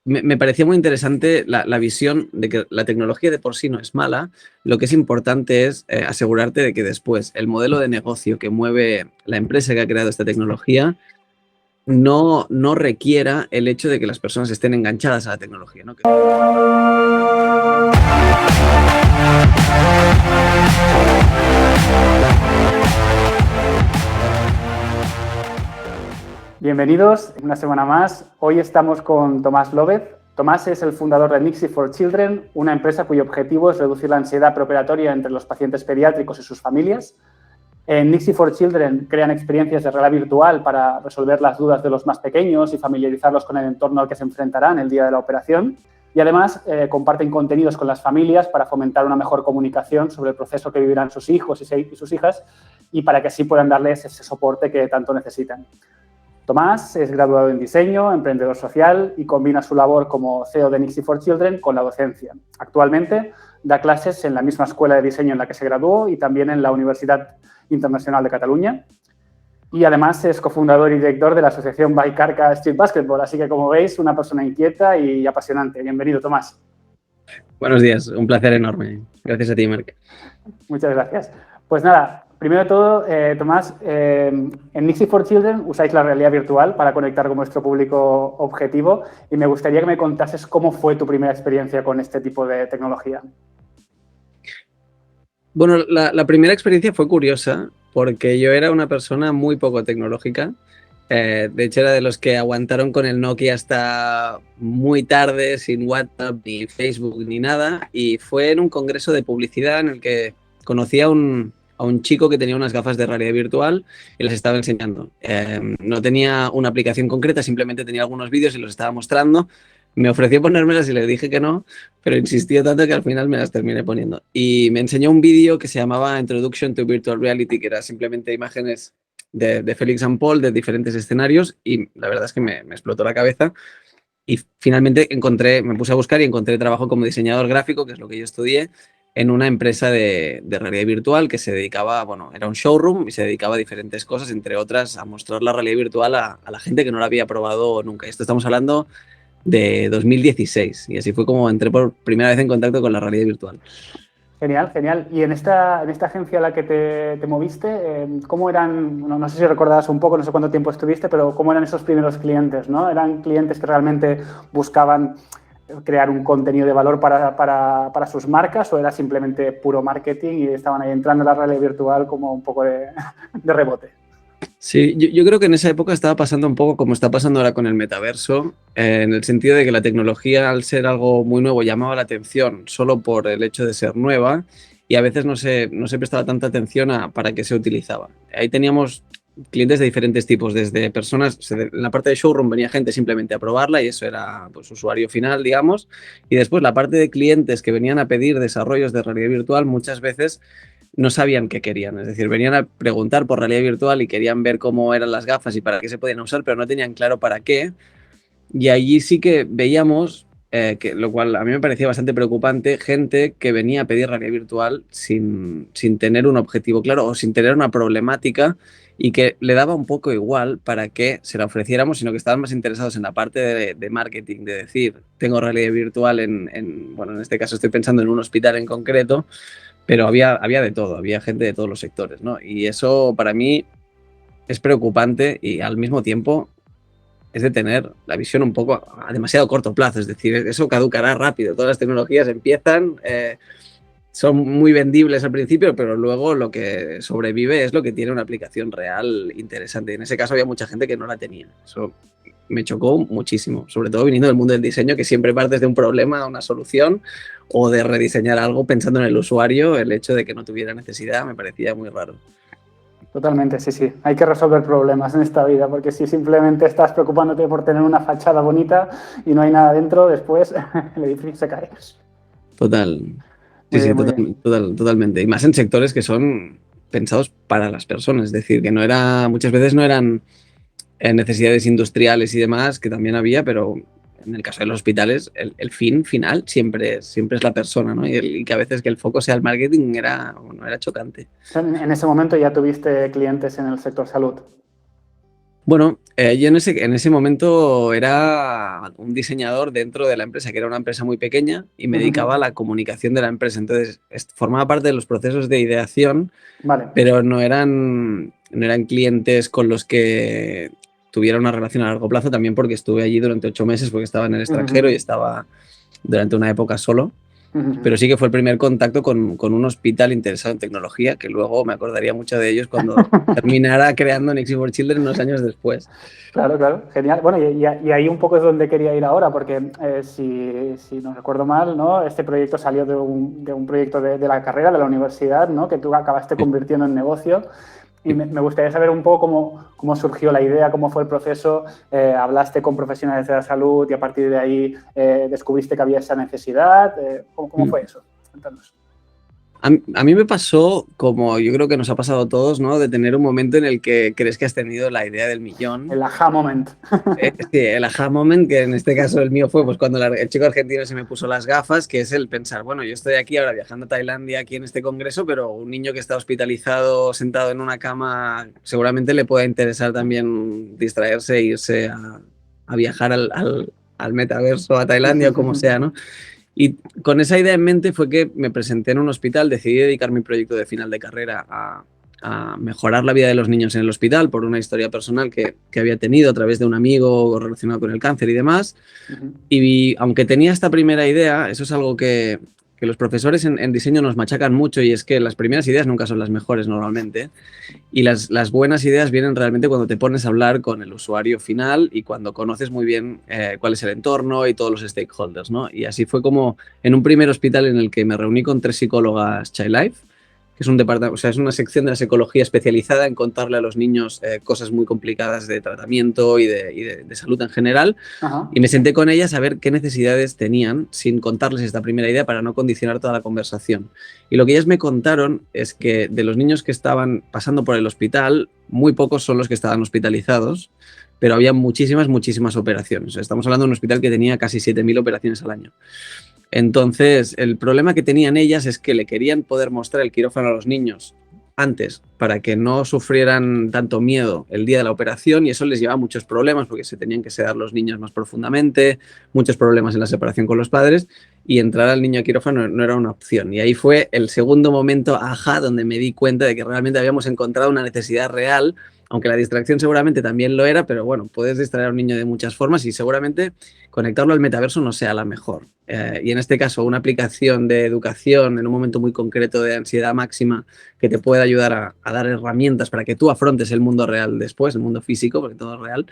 me parecía muy interesante la visión de que la tecnología de por sí no es mala. Lo que es importante es asegurarte de que después el modelo de negocio que mueve la empresa que ha creado esta tecnología no requiera el hecho de que las personas estén enganchadas a la tecnología, ¿no? Bienvenidos una semana más. Hoy estamos con Tomás López. Tomás es el fundador de Nixie for Children, una empresa cuyo objetivo es reducir la ansiedad preoperatoria entre los pacientes pediátricos y sus familias. En Nixie for Children crean experiencias de realidad virtual para resolver las dudas de los más pequeños y familiarizarlos con el entorno al que se enfrentarán el día de la operación. Y además comparten contenidos con las familias para fomentar una mejor comunicación sobre el proceso que vivirán sus hijos y sus hijas y para que así puedan darles ese soporte que tanto necesitan. Tomás es graduado en diseño, emprendedor social y combina su labor como CEO de Nixie for Children con la docencia. Actualmente da clases en la misma escuela de diseño en la que se graduó y también en la Universidad Internacional de Cataluña. Y además es cofundador y director de la asociación Baicarca Street Basketball. Así que, como veis, una persona inquieta y apasionante. Bienvenido, Tomás. Buenos días, un placer enorme. Gracias a ti, Marc. Muchas gracias. Pues nada, primero de todo, Tomás, en Nixie for Children usáis la realidad virtual para conectar con vuestro público objetivo y me gustaría que me contases cómo fue tu primera experiencia con este tipo de tecnología. Bueno, la primera experiencia fue curiosa porque yo era una persona muy poco tecnológica. De hecho, era de los que aguantaron con el Nokia hasta muy tarde, sin WhatsApp, ni Facebook, ni nada. Y fue en un congreso de publicidad en el que conocí a un chico que tenía unas gafas de realidad virtual y las estaba enseñando. No tenía una aplicación concreta, simplemente tenía algunos vídeos y los estaba mostrando. Me ofreció ponérmelas y le dije que no, pero insistió tanto que al final me las terminé poniendo. Y me enseñó un vídeo que se llamaba Introduction to Virtual Reality, que era simplemente imágenes de Félix and Paul, de diferentes escenarios, y la verdad es que me explotó la cabeza. Y finalmente me puse a buscar y encontré trabajo como diseñador gráfico, que es lo que yo estudié, en una empresa de realidad virtual que se dedicaba, bueno, era un showroom y se dedicaba a diferentes cosas, entre otras a mostrar la realidad virtual a la gente que no la había probado nunca. Esto estamos hablando de 2016 y así fue como entré por primera vez en contacto con la realidad virtual. Genial, genial. Y en esta agencia a la que te moviste, ¿cómo eran? No sé si recordabas un poco, no sé cuánto tiempo estuviste, pero ¿cómo eran esos primeros clientes, ¿no? ¿Eran clientes que realmente buscaban crear un contenido de valor para sus marcas o era simplemente puro marketing y estaban ahí entrando en la realidad virtual como un poco de rebote? Sí, yo creo que en esa época estaba pasando un poco como está pasando ahora con el metaverso, en el sentido de que la tecnología, al ser algo muy nuevo, llamaba la atención solo por el hecho de ser nueva y a veces no se prestaba tanta atención a para qué se utilizaba. Ahí teníamos clientes de diferentes tipos, desde personas, en la parte de showroom venía gente simplemente a probarla y eso era pues usuario final, digamos, y después la parte de clientes que venían a pedir desarrollos de realidad virtual muchas veces no sabían qué querían, es decir, venían a preguntar por realidad virtual y querían ver cómo eran las gafas y para qué se podían usar, pero no tenían claro para qué. Y allí sí que veíamos, lo cual a mí me parecía bastante preocupante, gente que venía a pedir realidad virtual sin tener un objetivo claro o sin tener una problemática y que le daba un poco igual para qué se la ofreciéramos, sino que estaban más interesados en la parte de marketing, de decir, tengo realidad virtual bueno, en este caso estoy pensando en un hospital en concreto, pero había de todo, había gente de todos los sectores, ¿no? Y eso para mí es preocupante y al mismo tiempo es de tener la visión un poco a demasiado corto plazo, es decir, eso caducará rápido, todas las tecnologías empiezan, son muy vendibles al principio, pero luego lo que sobrevive es lo que tiene una aplicación real interesante. En ese caso había mucha gente que no la tenía. Eso me chocó muchísimo, sobre todo viniendo del mundo del diseño, que siempre partes de un problema a una solución o de rediseñar algo pensando en el usuario. El hecho de que no tuviera necesidad me parecía muy raro. Totalmente, sí, sí. Hay que resolver problemas en esta vida, porque si simplemente estás preocupándote por tener una fachada bonita y no hay nada dentro, después el edificio se cae. Total. Sí, sí, totalmente. Y más en sectores que son pensados para las personas, es decir, que muchas veces no eran necesidades industriales y demás, que también había, pero en el caso de los hospitales, el fin final siempre es la persona, ¿no? Y que a veces que el foco sea el marketing era chocante. En ese momento ya tuviste clientes en el sector salud. Bueno, yo en ese momento era un diseñador dentro de la empresa, que era una empresa muy pequeña, y me dedicaba a la comunicación de la empresa. Entonces, formaba parte de los procesos de ideación, Vale. pero no eran clientes con los que tuviera una relación a largo plazo, también porque estuve allí durante 8 meses, porque estaba en el extranjero y estaba durante una época solo. Pero sí que fue el primer contacto con un hospital interesado en tecnología, que luego me acordaría mucho de ellos cuando terminara creando Nixie for Children unos años después. Claro, claro, genial. Bueno, y ahí un poco es donde quería ir ahora, porque si no recuerdo mal, ¿no? Este proyecto salió de un proyecto de la carrera, de la universidad, ¿no? Que tú acabaste convirtiendo en negocio. Y me gustaría saber un poco cómo surgió la idea, cómo fue el proceso. ¿Hablaste con profesionales de la salud y a partir de ahí descubriste que había esa necesidad? ¿Cómo fue eso? Cuéntanos. A mí me pasó, como yo creo que nos ha pasado a todos, ¿no? De tener un momento en el que crees que has tenido la idea del millón. El aha moment. Sí, el aha moment, que en este caso el mío fue pues cuando el chico argentino se me puso las gafas, que es el pensar, bueno, yo estoy aquí ahora viajando a Tailandia, aquí en este congreso, pero un niño que está hospitalizado, sentado en una cama, seguramente le pueda interesar también distraerse e irse a viajar al metaverso, a Tailandia o como sea, ¿no? Y con esa idea en mente fue que me presenté en un hospital, decidí dedicar mi proyecto de final de carrera a mejorar la vida de los niños en el hospital por una historia personal que había tenido a través de un amigo relacionado con el cáncer y demás. Y aunque tenía esta primera idea, eso es algo que los profesores en diseño nos machacan mucho, y es que las primeras ideas nunca son las mejores normalmente. Y las buenas ideas vienen realmente cuando te pones a hablar con el usuario final y cuando conoces muy bien cuál es el entorno y todos los stakeholders, ¿no? Y así fue como en un primer hospital en el que me reuní con 3 psicólogas Child Life, que es un departamento, o sea, es una sección de la psicología especializada en contarle a los niños cosas muy complicadas de tratamiento y de salud en general. Ajá. Y me senté con ellas a ver qué necesidades tenían sin contarles esta primera idea para no condicionar toda la conversación. Y lo que ellas me contaron es que de los niños que estaban pasando por el hospital, muy pocos son los que estaban hospitalizados, pero había muchísimas operaciones. Estamos hablando de un hospital que tenía casi 7.000 operaciones al año. Entonces, el problema que tenían ellas es que le querían poder mostrar el quirófano a los niños antes para que no sufrieran tanto miedo el día de la operación, y eso les llevaba muchos problemas porque se tenían que sedar los niños más profundamente, muchos problemas en la separación con los padres, y entrar al niño a quirófano no era una opción. Y ahí fue el segundo momento ajá, donde me di cuenta de que realmente habíamos encontrado una necesidad real, aunque la distracción seguramente también lo era, pero bueno, puedes distraer a un niño de muchas formas y seguramente conectarlo al metaverso no sea la mejor. Y en este caso, una aplicación de educación en un momento muy concreto de ansiedad máxima que te pueda ayudar a dar herramientas para que tú afrontes el mundo real después, el mundo físico, porque todo es real,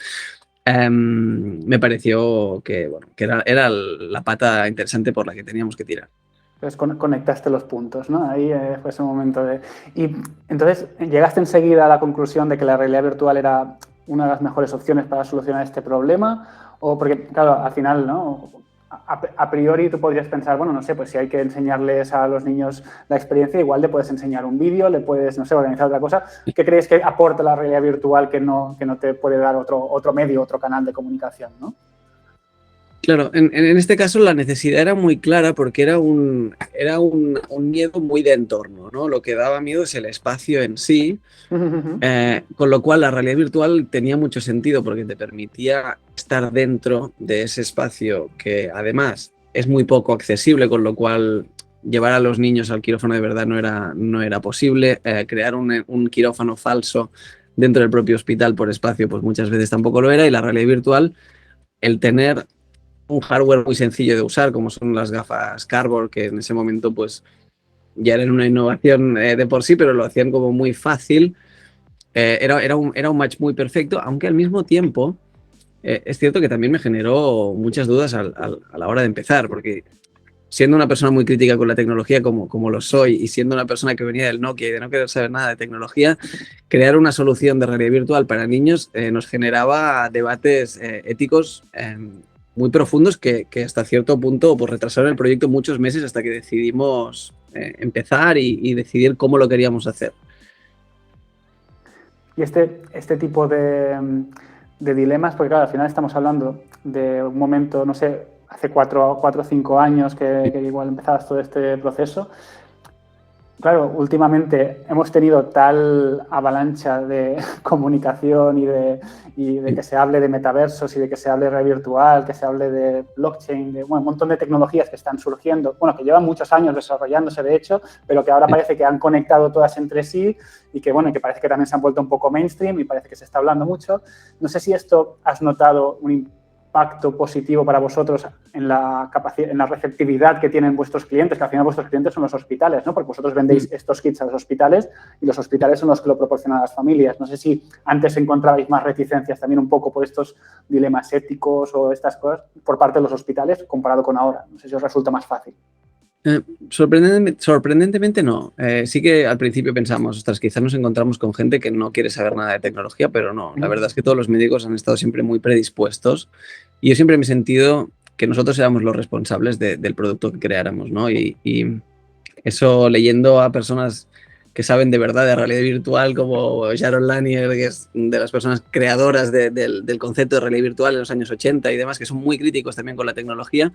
me pareció que, bueno, que era la pata interesante por la que teníamos que tirar. Entonces conectaste los puntos, ¿no? Ahí fue ese momento de... Y entonces, ¿llegaste enseguida a la conclusión de que la realidad virtual era una de las mejores opciones para solucionar este problema? O porque, claro, al final, ¿no? A priori tú podrías pensar, bueno, no sé, pues si hay que enseñarles a los niños la experiencia, igual le puedes enseñar un vídeo, le puedes, no sé, organizar otra cosa. ¿Qué crees que aporta la realidad virtual que no te puede dar otro medio, otro canal de comunicación, ¿no? Claro, en este caso la necesidad era muy clara porque era un miedo muy de entorno, ¿no? Lo que daba miedo es el espacio en sí, con lo cual la realidad virtual tenía mucho sentido porque te permitía estar dentro de ese espacio que además es muy poco accesible, con lo cual llevar a los niños al quirófano de verdad no era posible, crear un quirófano falso dentro del propio hospital por espacio pues muchas veces tampoco lo era, y la realidad virtual, el tener un hardware muy sencillo de usar, como son las gafas Cardboard, que en ese momento pues ya eran una innovación de por sí, pero lo hacían como muy fácil. Era un match muy perfecto, aunque al mismo tiempo es cierto que también me generó muchas dudas a la hora de empezar, porque siendo una persona muy crítica con la tecnología como lo soy, y siendo una persona que venía del Nokia y de no querer saber nada de tecnología, crear una solución de realidad virtual para niños nos generaba debates éticos muy profundos que hasta cierto punto pues, retrasaron el proyecto muchos meses hasta que decidimos empezar y decidir cómo lo queríamos hacer. Y este tipo de dilemas, porque claro, al final estamos hablando de un momento, no sé, hace 4 o 5 años que igual empezabas todo este proceso. Claro, últimamente hemos tenido tal avalancha de comunicación y de que se hable de metaversos y de que se hable de red virtual, que se hable de blockchain, de bueno, un montón de tecnologías que están surgiendo, bueno, que llevan muchos años desarrollándose de hecho, pero que ahora parece que han conectado todas entre sí y que, bueno, que parece que también se han vuelto un poco mainstream y parece que se está hablando mucho. No sé si esto has notado un impacto positivo para vosotros en la capacidad, en la receptividad que tienen vuestros clientes, que al final vuestros clientes son los hospitales, ¿no? Porque vosotros vendéis estos kits a los hospitales y los hospitales son los que lo proporcionan a las familias. No sé si antes encontrabais más reticencias también un poco por estos dilemas éticos o estas cosas por parte de los hospitales comparado con ahora. No sé si os resulta más fácil. Sorprendentemente no. Sí que al principio pensamos, ostras, quizás nos encontramos con gente que no quiere saber nada de tecnología, pero no. La verdad es que todos los médicos han estado siempre muy predispuestos y yo siempre me he sentido que nosotros éramos los responsables del producto que creáramos, ¿no? Y eso leyendo a personas que saben de verdad de realidad virtual como Sharon Lanier, que es de las personas creadoras del concepto de realidad virtual en los años 80 y demás, que son muy críticos también con la tecnología.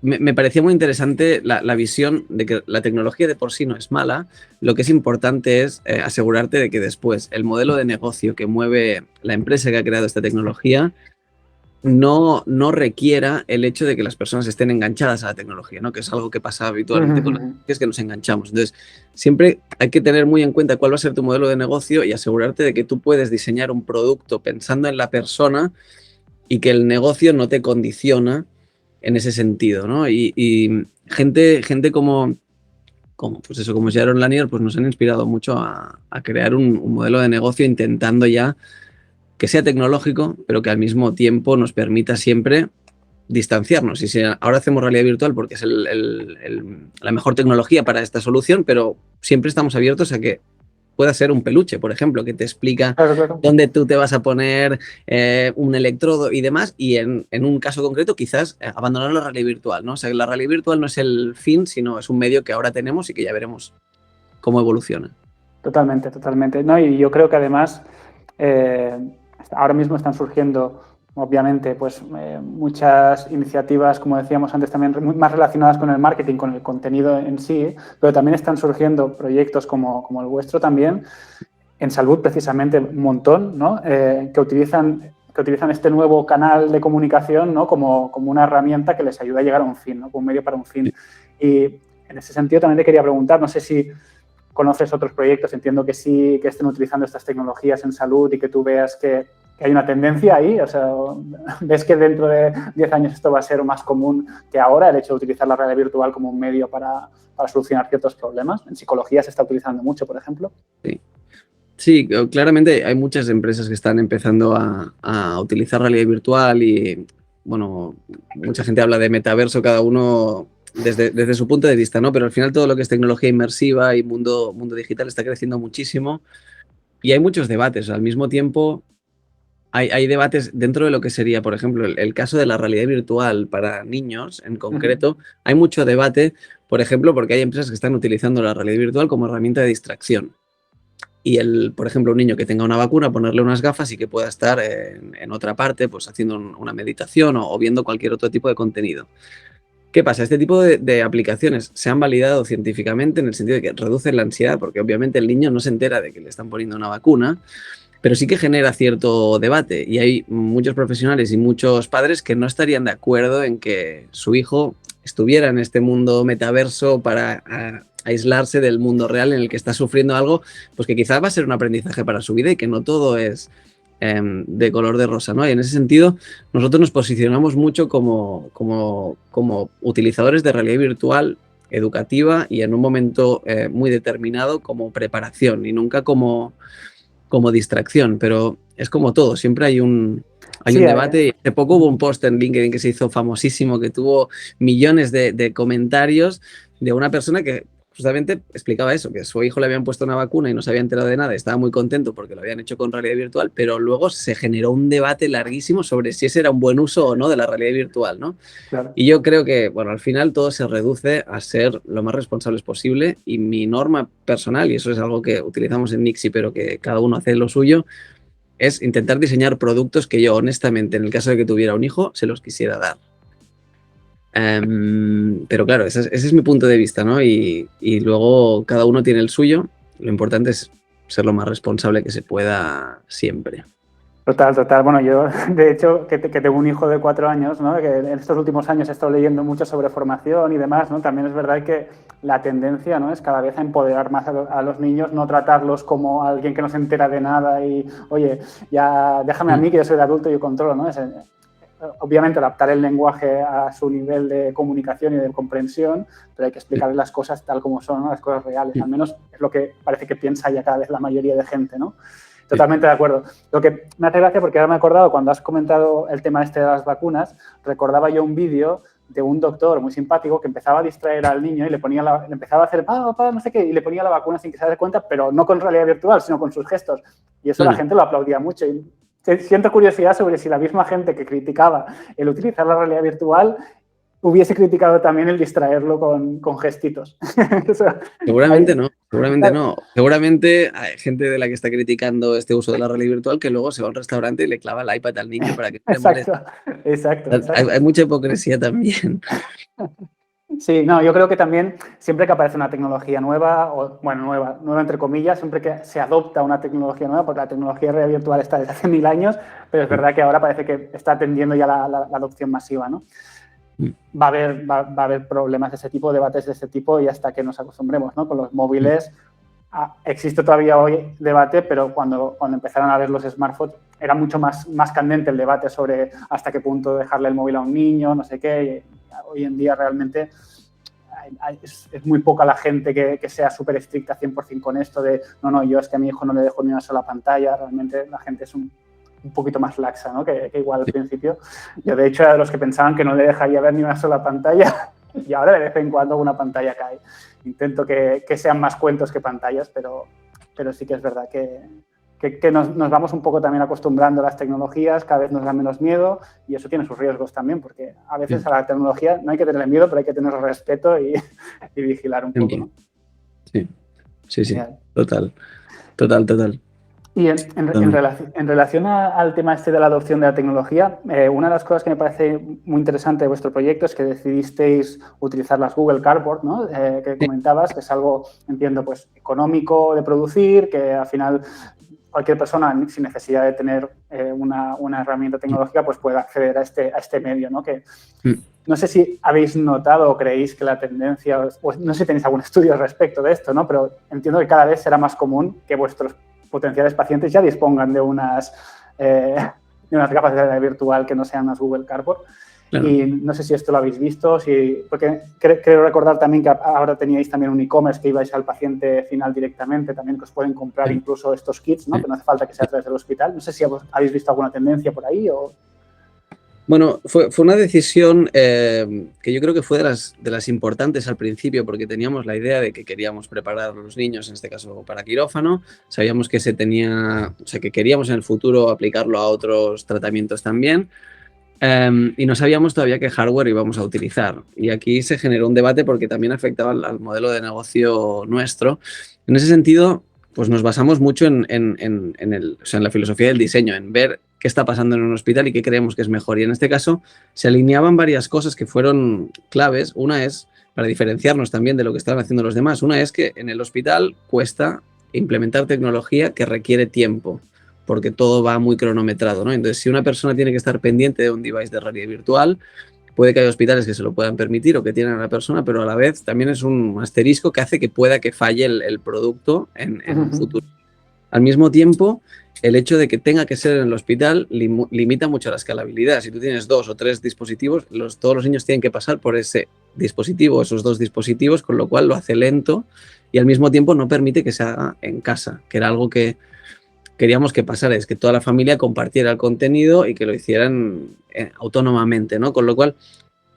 Me parecía muy interesante la visión de que la tecnología de por sí no es mala, lo que es importante es asegurarte de que después el modelo de negocio que mueve la empresa que ha creado esta tecnología no requiera el hecho de que las personas estén enganchadas a la tecnología, ¿no? Que es algo que pasa habitualmente con las tecnologías, que nos enganchamos. Entonces, siempre hay que tener muy en cuenta cuál va a ser tu modelo de negocio y asegurarte de que tú puedes diseñar un producto pensando en la persona y que el negocio no te condiciona en ese sentido, ¿no? Y gente pues eso, como Sharon Lanier, pues nos han inspirado mucho a crear un modelo de negocio intentando ya que sea tecnológico, pero que al mismo tiempo nos permita siempre distanciarnos. Y si ahora hacemos realidad virtual porque es la mejor tecnología para esta solución, pero siempre estamos abiertos a que pueda ser un peluche, por ejemplo, que te explica Claro. dónde tú te vas a poner un electrodo y demás, y en un caso concreto quizás abandonar la realidad virtual, ¿no? O sea, la realidad virtual no es el fin, sino es un medio que ahora tenemos y que ya veremos cómo evoluciona. Totalmente. No, y yo creo que además ahora mismo están surgiendo, obviamente, pues muchas iniciativas, como decíamos antes, también más relacionadas con el marketing, con el contenido en sí, pero también están surgiendo proyectos como el vuestro también, en salud precisamente un montón, ¿no? Que utilizan este nuevo canal de comunicación, ¿no? como una herramienta que les ayuda a llegar a un fin, ¿no? Como un medio para un fin. Y en ese sentido también te quería preguntar, no sé si conoces otros proyectos, entiendo que sí, que estén utilizando estas tecnologías en salud y que tú veas que hay una tendencia ahí, o sea, ves que dentro de 10 años esto va a ser más común que ahora, el hecho de utilizar la realidad virtual como un medio para solucionar ciertos problemas. En psicología se está utilizando mucho, por ejemplo. Sí, claramente hay muchas empresas que están empezando a utilizar realidad virtual y, bueno, mucha gente habla de metaverso, cada uno desde su punto de vista, ¿no? Pero al final todo lo que es tecnología inmersiva y mundo digital está creciendo muchísimo y hay muchos debates. Al mismo tiempo, hay debates dentro de lo que sería, por ejemplo, el caso de la realidad virtual para niños en concreto. Hay mucho debate, por ejemplo, porque hay empresas que están utilizando la realidad virtual como herramienta de distracción. Y por ejemplo, un niño que tenga una vacuna, ponerle unas gafas y que pueda estar en otra parte, pues haciendo una meditación o viendo cualquier otro tipo de contenido. ¿Qué pasa? Este tipo de aplicaciones se han validado científicamente en el sentido de que reducen la ansiedad, porque obviamente el niño no se entera de que le están poniendo una vacuna, pero sí que genera cierto debate y hay muchos profesionales y muchos padres que no estarían de acuerdo en que su hijo estuviera en este mundo metaverso para aislarse del mundo real en el que está sufriendo algo, pues que quizás va a ser un aprendizaje para su vida y que no todo es de color de rosa, ¿no? Y en ese sentido, nosotros nos posicionamos mucho como utilizadores de realidad virtual educativa y en un momento muy determinado como preparación y nunca como distracción, pero es como todo, siempre hay un Sí, debate. Y hace poco hubo un post en LinkedIn que se hizo famosísimo, que tuvo millones de comentarios de una persona que justamente explicaba eso, que a su hijo le habían puesto una vacuna y no se había enterado de nada, estaba muy contento porque lo habían hecho con realidad virtual, pero luego se generó un debate larguísimo sobre si ese era un buen uso o no de la realidad virtual, ¿no? claro. Y yo creo que, bueno, al final todo se reduce a ser lo más responsables posible y mi norma personal, y eso es algo que utilizamos en Nixie, pero que cada uno hace lo suyo, es intentar diseñar productos que yo honestamente, en el caso de que tuviera un hijo, se los quisiera dar. Pero claro, ese es mi punto de vista, ¿no? Y luego cada uno tiene el suyo. Lo importante es ser lo más responsable que se pueda siempre. Total, total. Bueno, yo, de hecho, que tengo un hijo de 4 años, ¿no? Que en estos últimos años he estado leyendo mucho sobre formación y demás, ¿no? También es verdad que la tendencia, ¿no? Es cada vez a empoderar más a los niños, no tratarlos como alguien que no se entera de nada y, oye, ya déjame a mí que yo soy de adulto y yo controlo, ¿no? Obviamente adaptar el lenguaje a su nivel de comunicación y de comprensión, pero hay que explicarles las cosas tal como son, ¿no? Las cosas reales. Al menos es lo que parece que piensa ya cada vez la mayoría de gente, ¿no? Totalmente de acuerdo. Lo que me hace gracia, porque ahora me he acordado, cuando has comentado el tema este de las vacunas, recordaba yo un vídeo de un doctor muy simpático que empezaba a distraer al niño y le empezaba a hacer, no sé qué, y le ponía la vacuna sin que se dé cuenta, pero no con realidad virtual, sino con sus gestos. Y eso la gente lo aplaudía mucho. Y siento curiosidad sobre si la misma gente que criticaba el utilizar la realidad virtual hubiese criticado también el distraerlo con gestitos. Seguramente no, seguramente no. Seguramente hay gente de la que está criticando este uso de la realidad virtual que luego se va a un restaurante y le clava el iPad al niño para que no le moleste. Exacto. Hay mucha hipocresía también. Sí, no, yo creo que también siempre que aparece una tecnología nueva, o bueno, nueva entre comillas, siempre que se adopta una tecnología nueva, porque la tecnología real virtual está desde hace 1000 años, pero es verdad que ahora parece que está atendiendo ya la adopción masiva, ¿no? Va a haber problemas de ese tipo, debates de ese tipo, y hasta que nos acostumbremos, ¿no? Con los móviles existe todavía hoy debate, pero cuando empezaron a ver los smartphones era mucho más candente el debate sobre hasta qué punto dejarle el móvil a un niño, no sé qué. Hoy en día realmente es muy poca la gente que sea súper estricta 100% con esto de no, yo es que a mi hijo no le dejo ni una sola pantalla. Realmente la gente es un poquito más laxa, ¿no? que igual al principio. Yo, de hecho, era de los que pensaban que no le dejaría ver ni una sola pantalla y ahora de vez en cuando una pantalla cae. Intento que sean más cuentos que pantallas, pero sí que es verdad que nos vamos un poco también acostumbrando a las tecnologías, cada vez nos da menos miedo y eso tiene sus riesgos también, porque a veces a la tecnología no hay que tenerle miedo, pero hay que tener respeto y vigilar un poco, ¿no? Sí, total. Y en relación al tema este de la adopción de la tecnología, una de las cosas que me parece muy interesante de vuestro proyecto es que decidisteis utilizar las Google Cardboard, ¿no? Que comentabas, que es algo, entiendo, pues económico de producir, que al final cualquier persona sin necesidad de tener una herramienta tecnológica pues puede acceder a este medio, ¿no? Que no sé si habéis notado o creéis que la tendencia, o no sé si tenéis algún estudio al respecto de esto, ¿no? Pero entiendo que cada vez será más común que vuestros potenciales pacientes ya dispongan de unas gafas de realidad virtual que no sean las Google Cardboard. Claro. Y no sé si esto lo habéis visto, porque creo recordar también que ahora teníais también un e-commerce que ibais al paciente final directamente, también que os pueden comprar incluso estos kits, ¿no? Que no hace falta que sea a través del hospital. No sé si habéis visto alguna tendencia por ahí o... Bueno, fue una decisión que yo creo que fue de las importantes al principio, porque teníamos la idea de que queríamos preparar a los niños, en este caso para quirófano. Sabíamos que que queríamos en el futuro aplicarlo a otros tratamientos también. Y no sabíamos todavía qué hardware íbamos a utilizar. Y aquí se generó un debate porque también afectaba al modelo de negocio nuestro. En ese sentido, pues nos basamos mucho en la filosofía del diseño, en ver qué está pasando en un hospital y qué creemos que es mejor. Y en este caso se alineaban varias cosas que fueron claves. Una es, para diferenciarnos también de lo que estaban haciendo los demás, una es que en el hospital cuesta implementar tecnología que requiere tiempo, porque todo va muy cronometrado, ¿no? Entonces, si una persona tiene que estar pendiente de un device de realidad virtual, puede que haya hospitales que se lo puedan permitir o que tienen a la persona, pero a la vez también es un asterisco que hace que pueda que falle el producto en un futuro. Al mismo tiempo, el hecho de que tenga que ser en el hospital limita mucho la escalabilidad. Si tú tienes 2 o 3 dispositivos, todos los niños tienen que pasar por ese dispositivo, esos 2 dispositivos, con lo cual lo hace lento y al mismo tiempo no permite que se haga en casa, que era algo que queríamos que pasara, es que toda la familia compartiera el contenido y que lo hicieran autónomamente, ¿no? Con lo cual,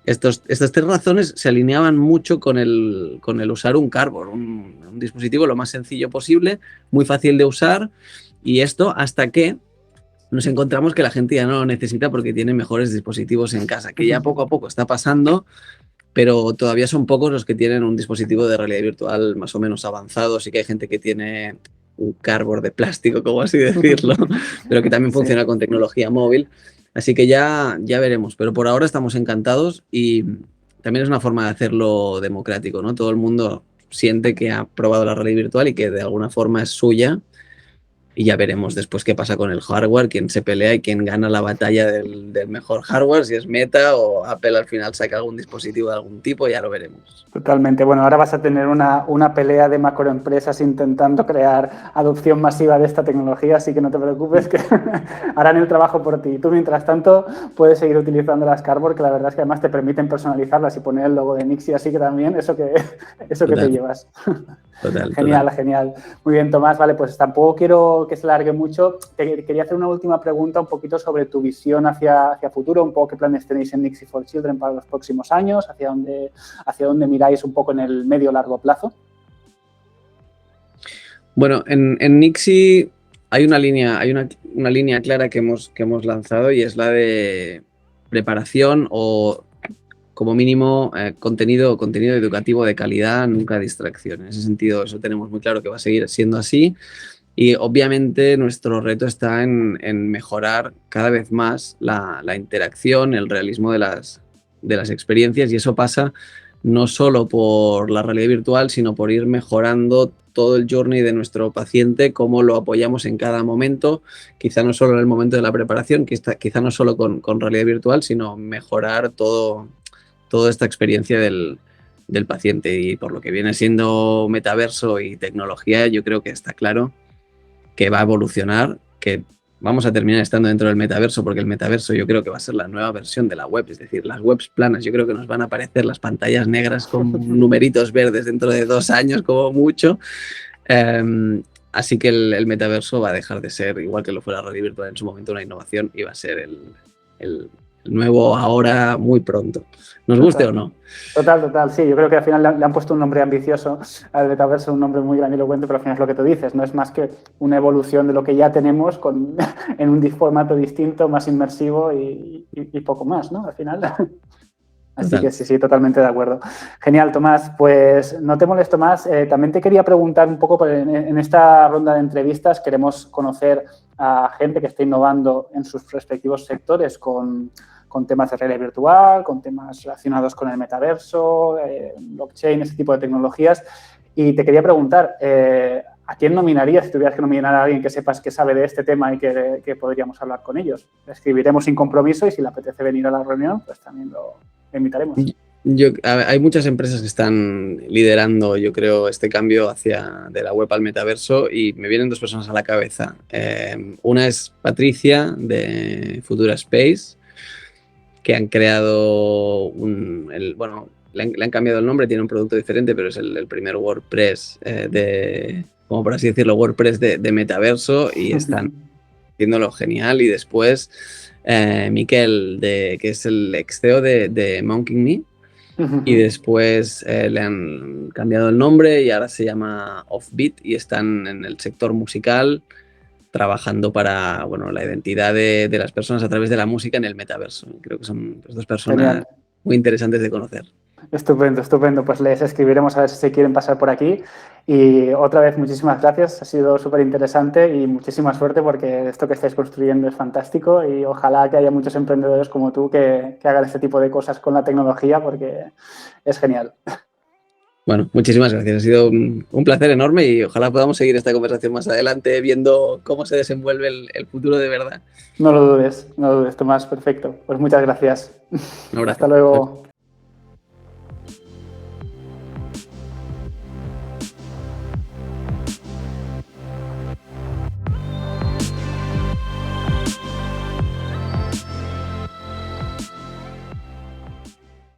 estas 3 razones se alineaban mucho con el usar un cardboard, un dispositivo lo más sencillo posible, muy fácil de usar, y esto hasta que nos encontramos que la gente ya no lo necesita porque tiene mejores dispositivos en casa, que ya poco a poco está pasando, pero todavía son pocos los que tienen un dispositivo de realidad virtual más o menos avanzado. Sí que hay gente que tiene un cardboard de plástico, como así decirlo, pero que también funciona con tecnología móvil. Así que ya veremos, pero por ahora estamos encantados y también es una forma de hacerlo democrático, ¿no? Todo el mundo siente que ha probado la realidad virtual y que de alguna forma es suya. Y ya veremos después qué pasa con el hardware, quién se pelea y quién gana la batalla del mejor hardware, si es Meta o Apple al final saca algún dispositivo de algún tipo, ya lo veremos. Totalmente. Bueno, ahora vas a tener una pelea de macroempresas intentando crear adopción masiva de esta tecnología, así que no te preocupes, que harán el trabajo por ti. Tú, mientras tanto, puedes seguir utilizando las Cardboard, que la verdad es que además te permiten personalizarlas y poner el logo de Nixie, así que también eso que te llevas. Genial, genial. Muy bien, Tomás. Vale, pues tampoco quiero que se largue mucho. Te quería hacer una última pregunta un poquito sobre tu visión hacia futuro, un poco qué planes tenéis en Nixie for Children para los próximos años, hacia dónde miráis un poco en el medio-largo plazo. Bueno, en Nixie hay una línea clara que hemos lanzado y es la de preparación o como mínimo contenido educativo de calidad, nunca distracción. En ese sentido, eso tenemos muy claro que va a seguir siendo así. Y obviamente nuestro reto está en mejorar cada vez más la interacción, el realismo de las experiencias, y eso pasa no solo por la realidad virtual, sino por ir mejorando todo el journey de nuestro paciente, cómo lo apoyamos en cada momento, quizá no solo en el momento de la preparación, quizá no solo con realidad virtual, sino mejorar toda esta experiencia del paciente. Y por lo que viene siendo metaverso y tecnología, yo creo que está claro que va a evolucionar, que vamos a terminar estando dentro del metaverso, porque el metaverso yo creo que va a ser la nueva versión de la web, es decir, las webs planas, yo creo que nos van a aparecer las pantallas negras con numeritos verdes dentro de 2 años como mucho. Así que el metaverso va a dejar de ser, igual que lo fue la realidad virtual en su momento, una innovación, y va a ser el nuevo ahora muy pronto. ¿Nos guste o no? Total. Sí, yo creo que al final le han puesto un nombre ambicioso al metaverso, un nombre muy grandilocuente, pero al final es lo que tú dices, no es más que una evolución de lo que ya tenemos en un formato distinto, más inmersivo y poco más, ¿no? Al final. Así que sí, totalmente de acuerdo. Genial, Tomás. Pues no te molesto más. También te quería preguntar un poco, en esta ronda de entrevistas queremos conocer a gente que esté innovando en sus respectivos sectores con temas de realidad virtual, con temas relacionados con el metaverso, blockchain, ese tipo de tecnologías. Y te quería preguntar, ¿a quién nominarías si tuvieras que nominar a alguien que sepas que sabe de este tema y que podríamos hablar con ellos? Le escribiremos sin compromiso y si le apetece venir a la reunión, pues también lo invitaremos. Hay muchas empresas que están liderando, yo creo, este cambio de la web al metaverso, y me vienen 2 personas a la cabeza. Una es Patricia, de Futura Space, que han creado le han cambiado el nombre, tiene un producto diferente, pero es el primer WordPress como por así decirlo, WordPress de metaverso, y están haciéndolo genial. Y después Miquel, que es el ex CEO de Monkey Me, y después le han cambiado el nombre y ahora se llama Offbeat, y están en el sector musical trabajando para la identidad de las personas a través de la música en el metaverso. Creo que son 2 personas muy interesantes de conocer. Estupendo. Pues les escribiremos a ver si se quieren pasar por aquí. Y otra vez, muchísimas gracias. Ha sido súper interesante y muchísima suerte, porque esto que estáis construyendo es fantástico, y ojalá que haya muchos emprendedores como tú que hagan este tipo de cosas con la tecnología, porque es genial. Bueno, muchísimas gracias. Ha sido un placer enorme y ojalá podamos seguir esta conversación más adelante viendo cómo se desenvuelve el futuro de verdad. No lo dudes, Tomás. Perfecto. Pues muchas gracias. Un abrazo. Hasta luego.